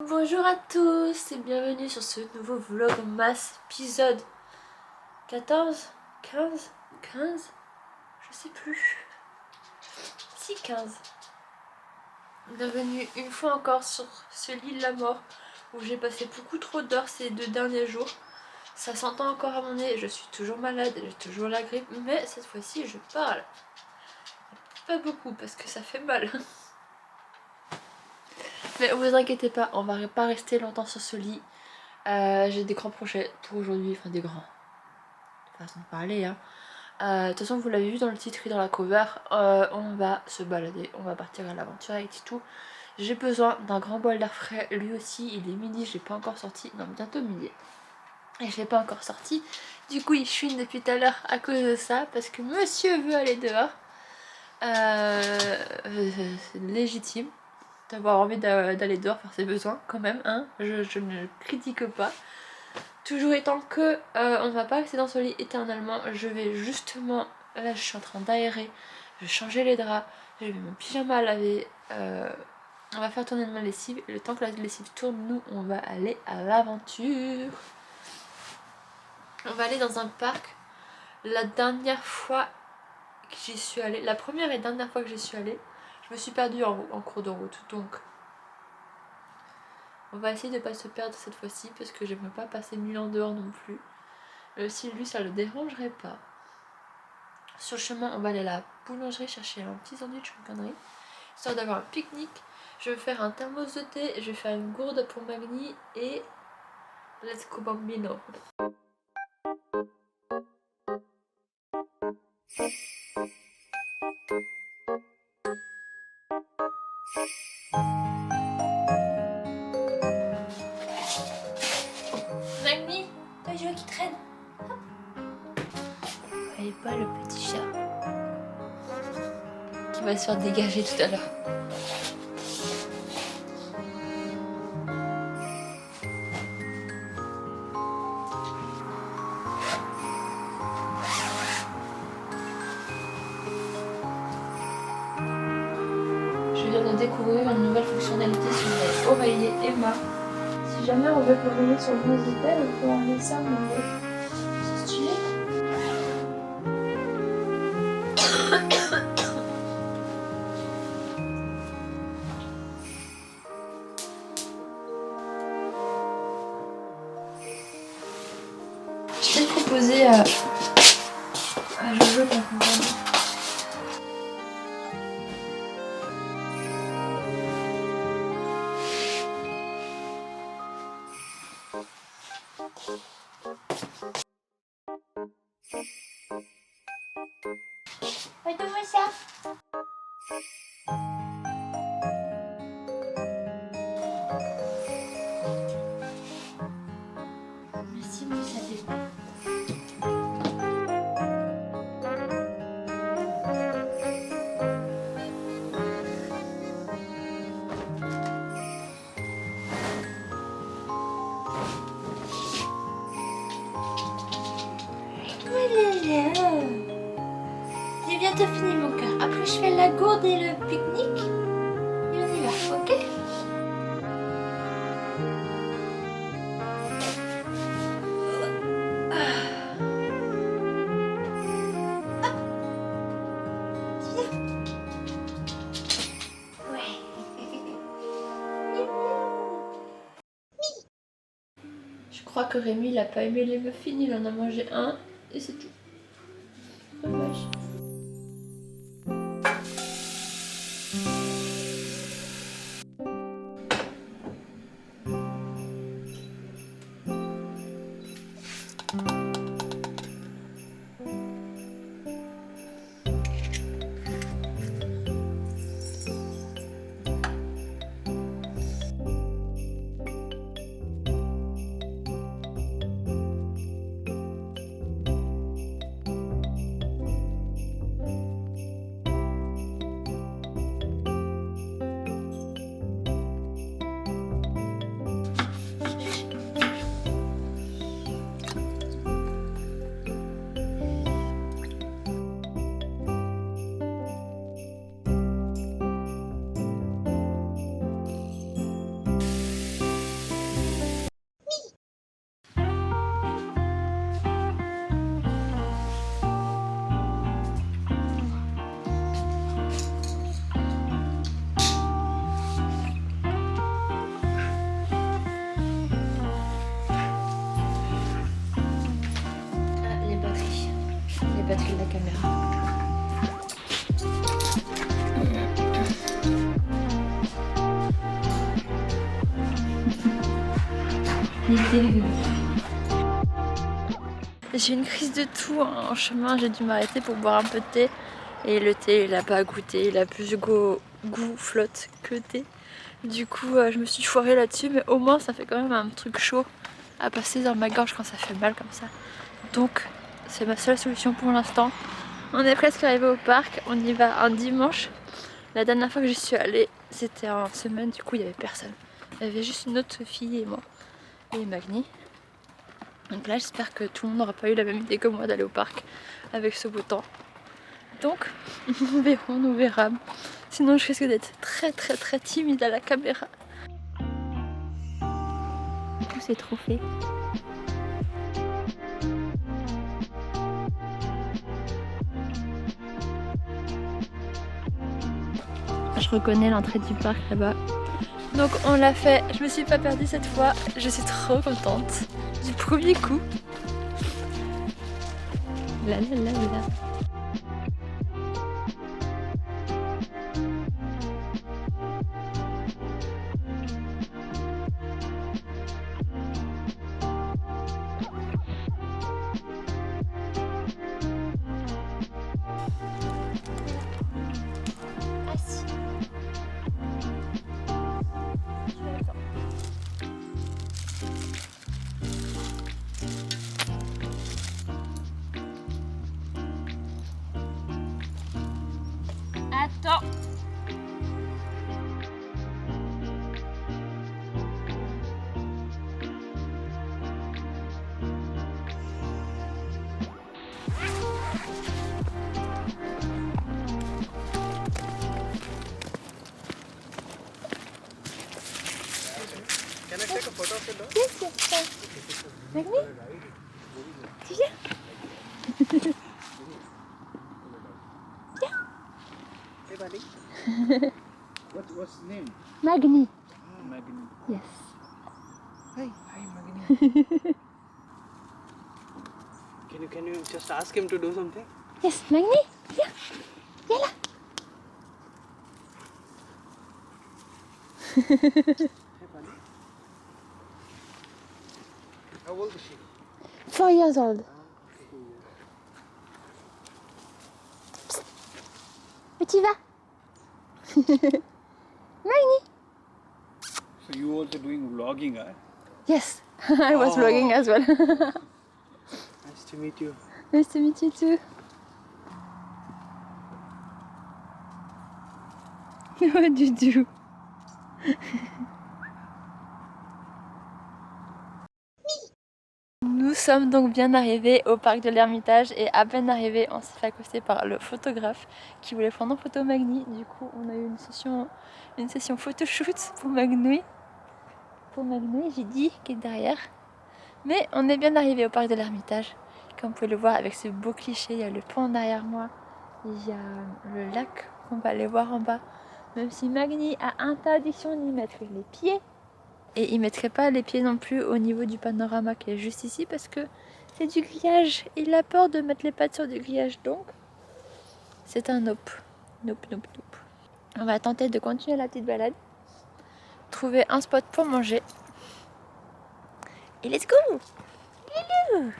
Bonjour à tous et bienvenue sur ce nouveau Vlogmas épisode 14, 15, 15, je sais plus, si 15. Bienvenue une fois encore sur ce lit de la mort où j'ai passé beaucoup trop d'heures ces 2 derniers jours. Ça s'entend encore à mon nez, je suis toujours malade, j'ai toujours la grippe, mais cette fois-ci je parle. Pas beaucoup parce que ça fait mal. Mais vous inquiétez pas, on va pas rester longtemps sur ce lit. J'ai des grands projets pour aujourd'hui, enfin des grands, façon de parler hein. De toute façon vous l'avez vu dans le titre et dans la cover, on va se balader, on va partir à l'aventure avec Titou. J'ai besoin d'un grand bol d'air frais, lui aussi il est midi, je l'ai pas encore sorti, non bientôt midi. Et je l'ai pas encore sorti, du coup il chouine depuis tout à l'heure à cause de ça, parce que monsieur veut aller dehors. C'est légitime d'avoir envie d'aller dehors faire ses besoins quand même, hein, je ne critique pas. Toujours étant que on ne va pas rester dans ce lit éternellement, je vais justement, là je suis en train d'aérer, je vais changer les draps, j'ai mis mon pyjama à laver, on va faire tourner ma lessive, et le temps que la lessive tourne, nous on va aller à l'aventure. On va aller dans un parc. La dernière fois que j'y suis allée, la première et dernière fois que j'y suis allée, je me suis perdue en cours de route, donc on va essayer de ne pas se perdre cette fois-ci parce que j'aimerais pas passer 1000 ans dehors non plus. Si lui ça le dérangerait pas. Sur le chemin on va aller à la boulangerie chercher un petit sandwich ou une connerie, histoire d'avoir un pique-nique. Je vais faire un thermos de thé, je vais faire une gourde pour Magni et let's go bambino. Magni, pas jouer qui traîne. Vous voyez pas le petit chat qui va se faire dégager tout à l'heure. Je viens de découvrir une nouvelle fonctionnalité sur les oreillers Emma. Si jamais on veut que l'oreiller sur le musicale, on peut enlever ça, mais c'est stylé. Je t'ai proposé à Jojo ta compagne. Regarde-moi ça. Merci Moussa Début. J'ai bientôt fini mon cœur. Après je fais la gourde et le pique-nique. Et on y va, ok? Je crois que Rémi il a pas aimé les muffins, il en a mangé un et c'est tout. Dommage. batterie de la caméra. J'ai une crise de toux en chemin, j'ai dû m'arrêter pour boire un peu de thé. Et le thé, il a pas goûté, il a plus goût flotte que thé. Du coup, je me suis foirée là-dessus, mais au moins ça fait quand même un truc chaud à passer dans ma gorge quand ça fait mal comme ça. Donc, c'est ma seule solution pour l'instant. On est presque arrivé au parc, on y va un dimanche. La dernière fois que j'y suis allée, c'était en semaine, du coup il n'y avait personne. Il y avait juste une autre fille et moi, et Magni. Donc là j'espère que tout le monde n'aura pas eu la même idée que moi d'aller au parc avec ce beau temps. Donc on verra. Sinon je risque d'être très timide à la caméra. Tout c'est trop fait. Je reconnais l'entrée du parc là-bas. Donc on l'a fait, je me suis pas perdue cette fois, je suis trop contente du premier coup. La la la la. Attends. Can I take a photo of the dog? Yes, yes. Magni, tu viens? Hey, buddy. What's his name? Magni. Magni. Yes. Hi, Magni. Can you just ask him to do something? Yes, Magni, viens. Viens là. Hey, buddy. How old is she? 4 years old. Où tu vas? Magni. So you also doing vlogging, huh? Yes, I was vlogging as well. Nice to meet you. Nice to meet you too. What do you do? Nous sommes donc bien arrivés au parc de l'Ermitage et à peine arrivés, on s'est fait accoster par le photographe qui voulait prendre en photo Magni. Du coup, on a eu une session photoshoot pour Magni. J'ai dit qui est derrière. Mais on est bien arrivé au parc de l'Ermitage. Comme vous pouvez le voir avec ce beau cliché, il y a le pont derrière moi. Il y a le lac qu'on va aller voir en bas. Même si Magni a interdiction d'y mettre les pieds. Et il ne mettrait pas les pieds non plus au niveau du panorama qui est juste ici parce que c'est du grillage. Il a peur de mettre les pattes sur du grillage, donc c'est un nope. Nope. On va tenter de continuer la petite balade. Trouver un spot pour manger. Et let's go! Hello!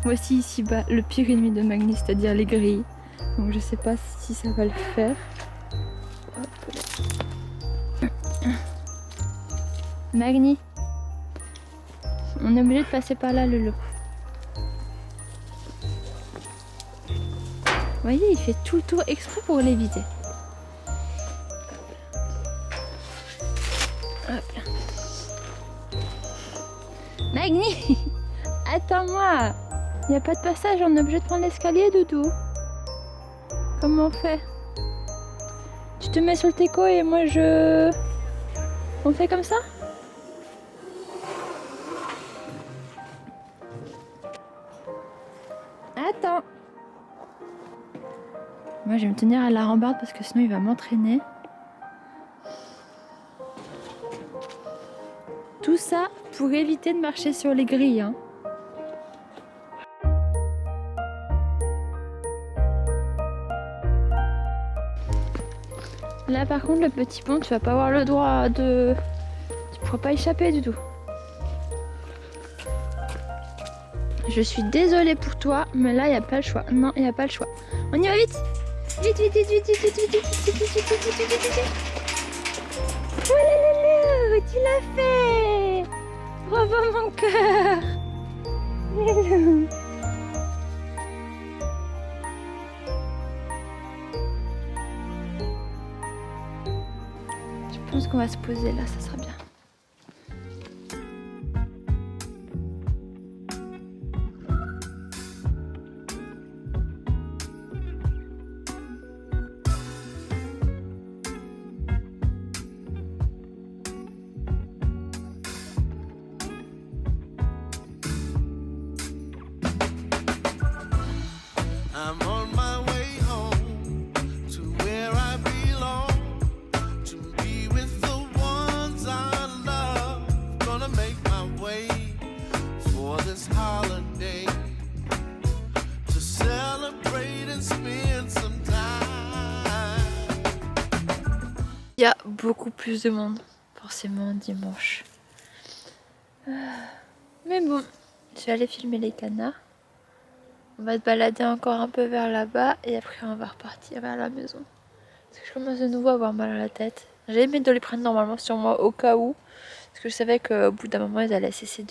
Voici ici-bas le pire ennemi de Magni, c'est-à-dire les grilles. Donc je sais pas si ça va le faire. Hop là. Magni, on est obligé de passer par là, Lolo. Vous voyez, il fait tout le tour exprès pour l'éviter. Hop là. Magni, attends-moi. Il n'y a pas de passage, on est obligé de prendre l'escalier, Doudou. Comment on fait? Tu te mets sur le teco et moi je... On fait comme ça? je vais me tenir à la rambarde parce que sinon il va m'entraîner. Tout ça pour éviter de marcher sur les grilles. Hein. Là par contre le petit pont, tu vas pas avoir le droit de... Tu pourras pas échapper du tout. Je suis désolée pour toi, mais là il n'y a pas le choix. Non, il n'y a pas le choix. On y va vite. Vite, vite, vite, vite, vite, vite, vite, vite, vite, vite, vite, vite, vite, vite. Oh là là là, tu l'as fait. Bravo mon cœur. Loulou. Je pense qu'on va se poser là, ça sera bien. I'm on my way home to where I belong, to be with the ones I love. Gonna make my way for this holiday to celebrate and spend some time. Il y a beaucoup plus de monde, forcément dimanche. Mais bon, je vais aller filmer les canards. On va se balader encore un peu vers là-bas et après on va repartir vers la maison. Parce que je commence de nouveau à avoir mal à la tête. J'ai mis de les prendre normalement sur moi au cas où. Parce que je savais qu'au bout d'un moment ils allaient cesser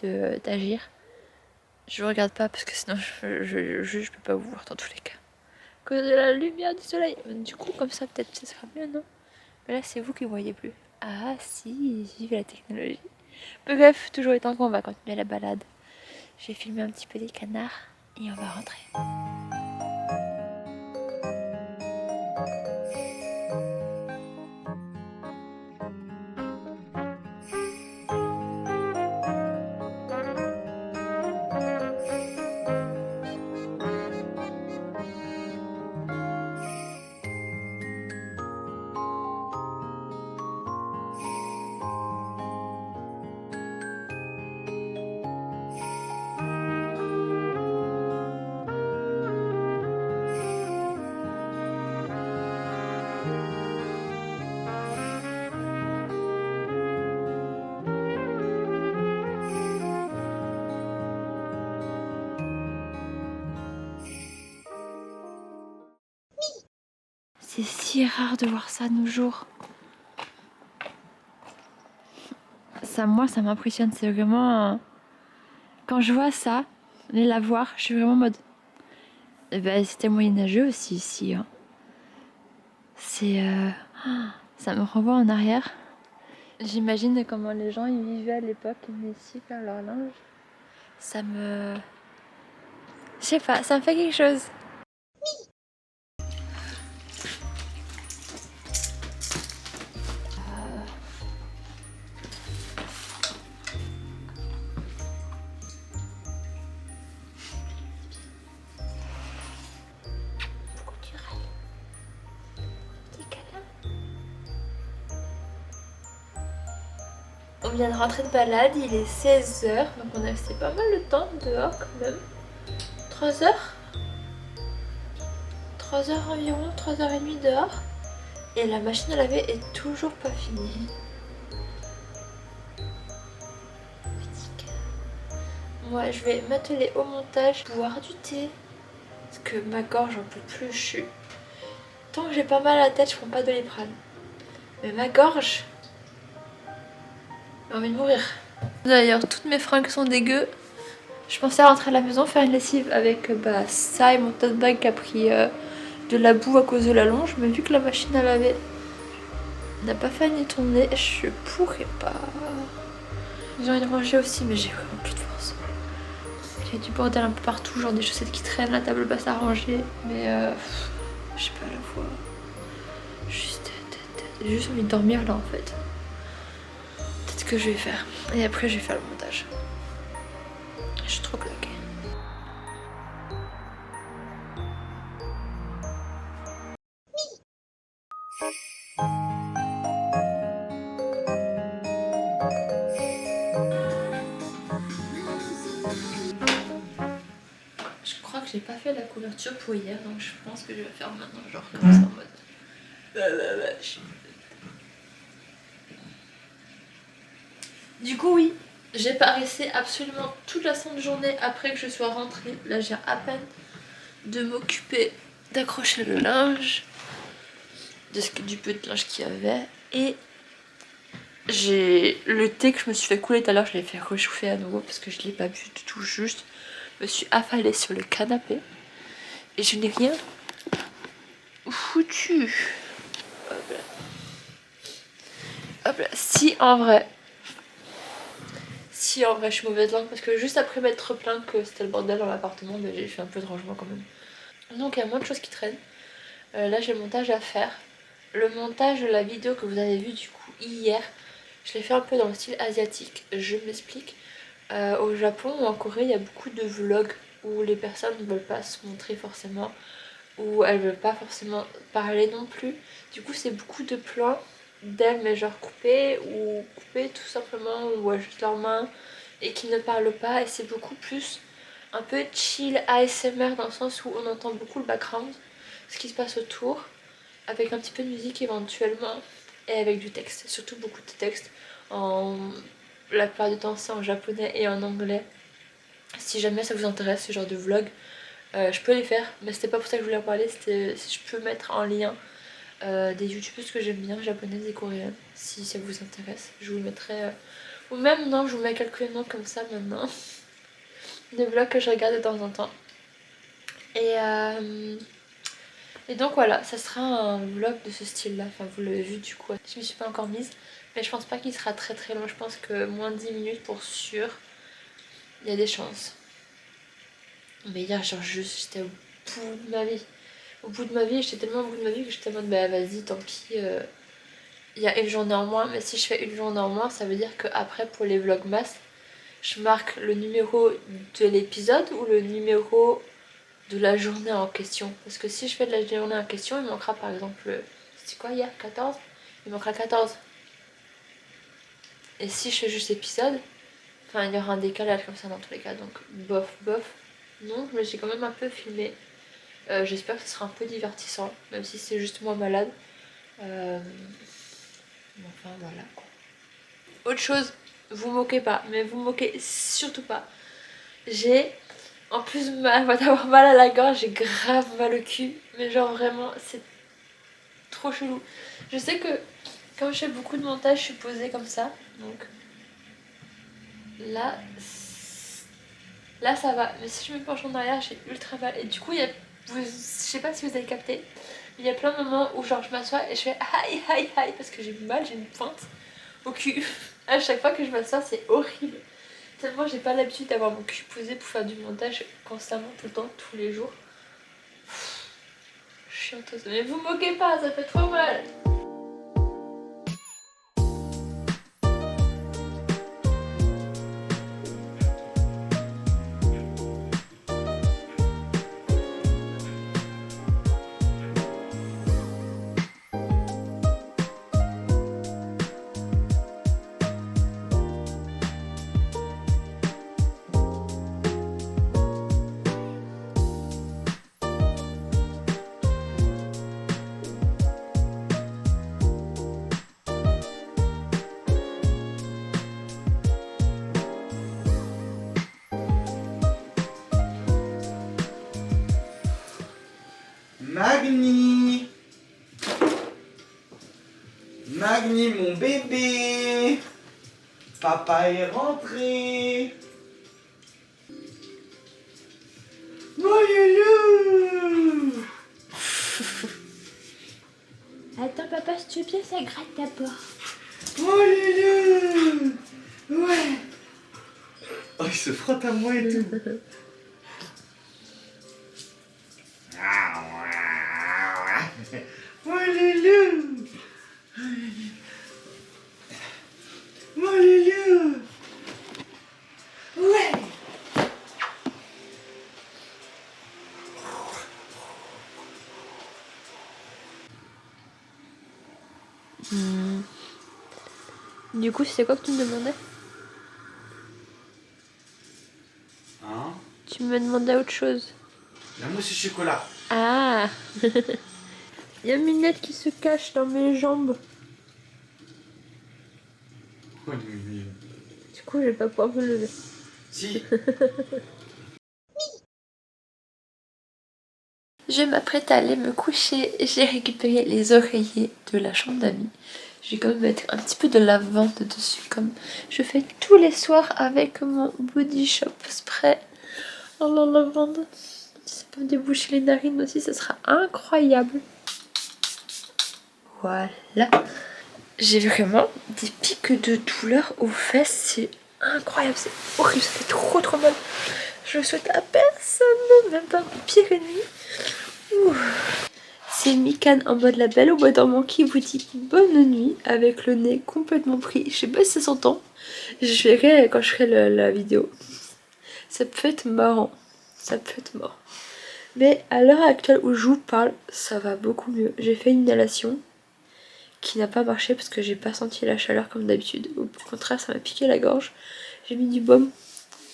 d'agir. Je regarde pas parce que sinon je peux pas vous voir dans tous les cas. À cause de la lumière du soleil. Du coup comme ça peut-être ce sera mieux, non? Mais là c'est vous qui ne voyez plus. Ah si, vive la technologie. Bref, toujours étant qu'on va continuer la balade. Je vais filmer un petit peu les canards. Et on va rentrer. C'est si rare de voir ça de nos jours. Ça, moi, ça m'impressionne. C'est vraiment... Quand je vois ça, les lavoirs, je suis vraiment en mode... Eh ben, c'était moyenâgeux aussi ici. Hein. C'est... Ça me renvoie en arrière. J'imagine comment les gens y vivaient à l'époque. Ils venaient ici faire leur linge. Ça me... Je sais pas, ça me fait quelque chose. On vient de rentrer de balade, il est 16h, donc on a resté pas mal de temps dehors quand même. 3h 3h environ, 3h30 dehors. Et la machine à laver est toujours pas finie. Moi je vais m'atteler au montage, boire du thé. Parce que ma gorge j'en peux plus, Tant que j'ai pas mal à la tête, je prends pas de Doliprane. Mais ma gorge... J'ai envie de mourir. D'ailleurs, toutes mes fringues sont dégueu. Je pensais rentrer à la maison, faire une lessive avec ça et mon tote bag qui a pris de la boue à cause de la longe. Mais vu que la machine à laver n'a pas fait ni tourner, je pourrais pas. J'ai envie de manger aussi, mais j'ai vraiment plus de force. Il y a du bordel un peu partout, genre des chaussettes qui traînent, la table basse à ranger. Mais je sais pas, à la fois. J'ai juste envie de dormir là en fait. C'est ce que je vais faire. Et après je vais faire le montage. Je suis trop claquée. Je crois que j'ai pas fait la couverture pour hier, donc je pense que je vais faire maintenant, genre comme ça en mode. Du coup, oui, j'ai paraissé absolument toute la sainte journée après que je sois rentrée. Là, j'ai à peine de m'occuper d'accrocher le linge, du peu de linge qu'il y avait, et j'ai le thé que je me suis fait couler tout à l'heure, je l'ai fait réchauffer à nouveau parce que je l'ai pas bu du tout, juste je me suis affalée sur le canapé et je n'ai rien foutu. Hop là. Hop là. Si en vrai je suis mauvaise langue parce que juste après m'être plaint que c'était le bordel dans l'appartement, ben, j'ai fait un peu de rangement quand même. Donc il y a moins de choses qui traînent. Là j'ai le montage à faire. Le montage de la vidéo que vous avez vue du coup hier, je l'ai fait un peu dans le style asiatique, je m'explique. Au Japon ou en Corée, il y a beaucoup de vlogs où les personnes ne veulent pas se montrer forcément, où elles veulent pas forcément parler non plus. Du coup, c'est beaucoup de plans d'elles, mais genre coupées ou coupées tout simplement, ou juste leurs mains et qui ne parlent pas. Et c'est beaucoup plus un peu chill ASMR dans le sens où on entend beaucoup le background, ce qui se passe autour, avec un petit peu de musique éventuellement et avec du texte, surtout beaucoup de texte. La plupart du temps c'est en japonais et en anglais. Si jamais ça vous intéresse ce genre de vlog, je peux les faire, mais c'était pas pour ça que je voulais en parler, c'était si je peux mettre en lien des youtubeuses que j'aime bien, japonaises et coréennes, si ça vous intéresse. Je vous mettrai, ou même non, je vous mets quelques noms comme ça maintenant, des vlogs que je regarde de temps en temps. Et donc voilà, ça sera un vlog de ce style là, enfin vous l'avez vu du coup, je m'y suis pas encore mise, mais je pense pas qu'il sera très très long, je pense que moins de 10 minutes pour sûr, il y a des chances. Mais hier genre juste j'étais au bout de ma vie, j'étais tellement au bout de ma vie que j'étais en mode bah vas-y tant pis, il y a une journée en moins, mais si je fais une journée en moins ça veut dire qu'après pour les vlogmas, je marque le numéro de l'épisode ou le numéro de la journée en question. Parce que si je fais de la journée en question, il manquera par exemple, c'est quoi hier, 14 ? Il manquera 14. Et si je fais juste épisode, enfin il y aura un décalage comme ça dans tous les cas. Donc bof, bof. Non, mais j'ai quand même un peu filmé. J'espère que ce sera un peu divertissant, même si c'est juste moi malade. Enfin voilà quoi. Autre chose, vous moquez pas, mais vous moquez surtout pas. J'ai en plus d'avoir mal à la gorge, j'ai grave mal au cul. Mais genre vraiment, c'est trop chelou. Je sais que quand je fais beaucoup de montage, je suis posée comme ça. Donc là ça va. Mais si je me penche en arrière, j'ai ultra mal. Et du coup, je sais pas si vous avez capté, il y a plein de moments où genre je m'assois et je fais aïe aïe aïe parce que j'ai mal, j'ai une pointe au cul. À chaque fois que je m'assois, c'est horrible. Tellement j'ai pas l'habitude d'avoir mon cul posé pour faire du montage constamment, tout le temps, tous les jours. Chianteuse. Mais vous moquez pas, ça fait trop mal. Magni, Magni mon bébé, papa est rentré. Mon youlou. Attends papa, si tu veux bien, ça gratte d'abord. Mon youlou. Ouais. Oh, il se frotte à moi et tout. Mon loulou. Mon loulou. Ouais. Du coup, c'est quoi que tu me demandais? Hein? Tu me demandais autre chose. La mousse au chocolat. Ah. Il y a Minette qui se cache dans mes jambes. Oh, il est mignon. Du coup, je vais pas pouvoir me lever. Si. Je m'apprête à aller me coucher. J'ai récupéré les oreillers de la chambre d'amis. Je vais quand même mettre un petit peu de lavande dessus, comme je fais tous les soirs avec mon Body Shop spray. Oh la lavande. Si ça peut me déboucher les narines aussi, ça sera incroyable. Voilà. J'ai vraiment des pics de douleur aux fesses. C'est incroyable, c'est horrible, ça fait trop mal. Je le souhaite à personne, même pas mon pire ennemi. Ouh. C'est Mikan en mode la belle au bois dormant qui vous dit bonne nuit avec le nez complètement pris. Je sais pas si ça s'entend. Je verrai quand je ferai la vidéo. Ça peut être marrant. Ça peut être marrant. Mais à l'heure actuelle où je vous parle, ça va beaucoup mieux. J'ai fait une inhalation qui n'a pas marché parce que j'ai pas senti la chaleur comme d'habitude. Au contraire, ça m'a piqué la gorge. J'ai mis du baume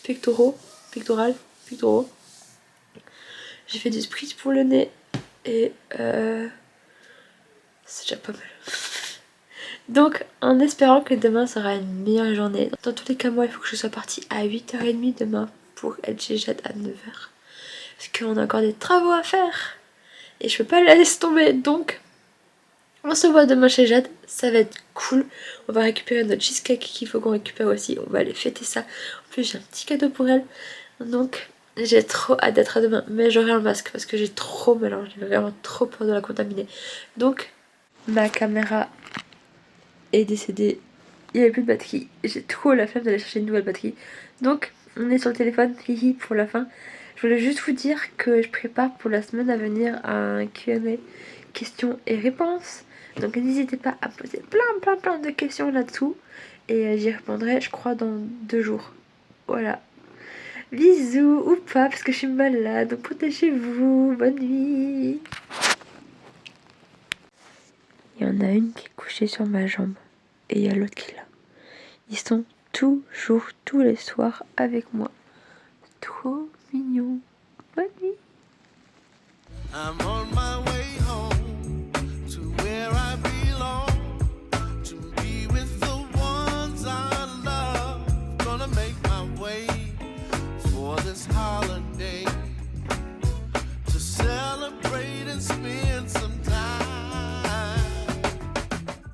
pectoraux. J'ai fait du spritz pour le nez. Et c'est déjà pas mal. Donc en espérant que demain sera une meilleure journée. Dans tous les cas, moi il faut que je sois partie à 8h30 demain pour être chez Jade à 9h. Parce qu'on a encore des travaux à faire. Et je peux pas la laisser tomber. Donc on se voit demain chez Jade. Ça va être cool. On va récupérer notre cheesecake qu'il faut qu'on récupère aussi. On va aller fêter ça. En plus j'ai un petit cadeau pour elle. Donc j'ai trop hâte d'être à demain, mais j'aurai un masque parce que j'ai trop mélangé, j'ai vraiment trop peur de la contaminer. Donc ma caméra est décédée, il n'y avait plus de batterie, j'ai trop la flemme d'aller chercher une nouvelle batterie. Donc on est sur le téléphone, hihi pour la fin. Je voulais juste vous dire que je prépare pour la semaine à venir un Q&A, questions et réponses. Donc n'hésitez pas à poser plein de questions là-dessous. Et j'y répondrai je crois dans 2 jours. Voilà. Bisous ou pas parce que je suis malade, donc protégez-vous, bonne nuit. Il y en a une qui est couchée sur ma jambe et il y a l'autre qui est là. Ils sont toujours, tous les soirs avec moi. Trop mignon. Bonne nuit. I'm on my way home.